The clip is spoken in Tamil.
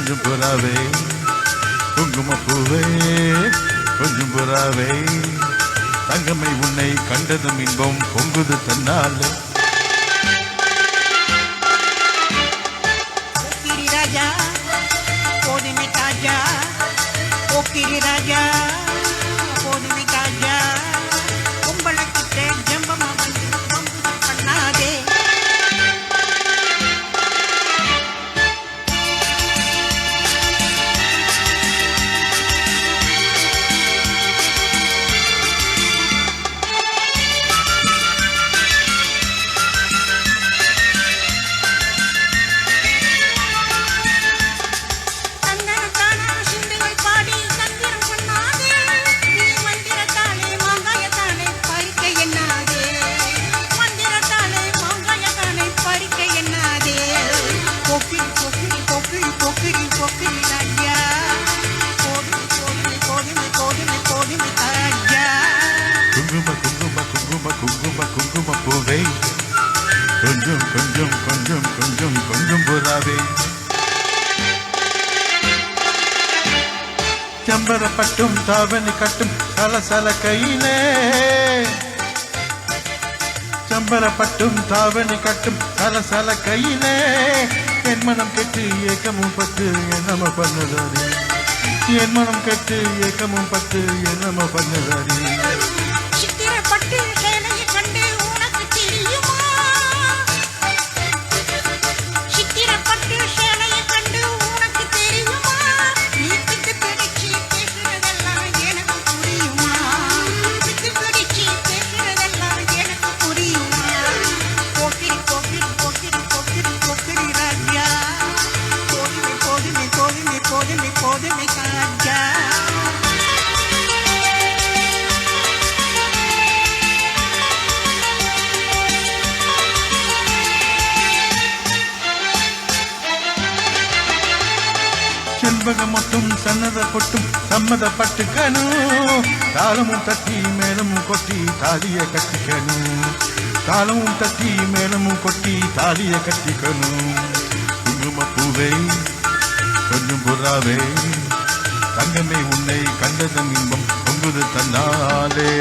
கொஞ்சம் புறாவே குங்குமப்பூவே கொஞ்சம் புறாவே தங்கமை உன்னை கண்டதும் இன்பம் பொங்குது தன்னால் ராஜா போதுமை ராஜா ஓக்கிரி ராஜா போதுமை ராஜா கும்பலக்கிட்ட ஜம்பமா வந்து பண்ணாதே குங்குமப்பூவே கொஞ்சம் கொஞ்சம் கொஞ்சம் கொஞ்சம் கொஞ்சம் புறாவே செம்பரப்பட்டும் தாவணி கட்டும் சலசல கையிலே செம்பரப்பட்டும் தாவணி கட்டும் சலசல கையிலே என் மனம் கெட்டு ஏக்கமும் பட்டு என்னமோ பண்ணுதாரி என் மனம் கெட்டு ஏக்கமும் பட்டு என்னமோ பண்ணுதாரி சித்திரப்பட்டு சேலையை கண்டு உனக்கு தெரியுமா சித்திரப்பட்டு சேலையை கண்டு உனக்கு தெரியுமா நீ பித்து பிடிச்சு பேசுறதெல்லாம் எனக்கு புரியுமா பித்து பிடிச்சு பேசுறதெல்லாம் எனக்கு புரியுமா போக்கிரி போக்கிரி போக்கிரி போக்கிரி போக்கிரி ராஜா போதுமை போதுமை போதுமை போதுமை போதுமை ராஜா செண்பகம் மட்டும் சன்னத பொட்டும் சம்மதப்பட்டுக்கணும் தாளமும் தட்டி மேலமும் கொட்டி தாலிய கட்டிக்கணும் தாளமும் தட்டி மேலமும் கொட்டி தாலிய கட்டிக்கணும் குங்குமப்பூவே கொஞ்சம் புறாவே தங்கமே உன்னை கண்டதன் இன்பம் பொங்குது தன்னாலே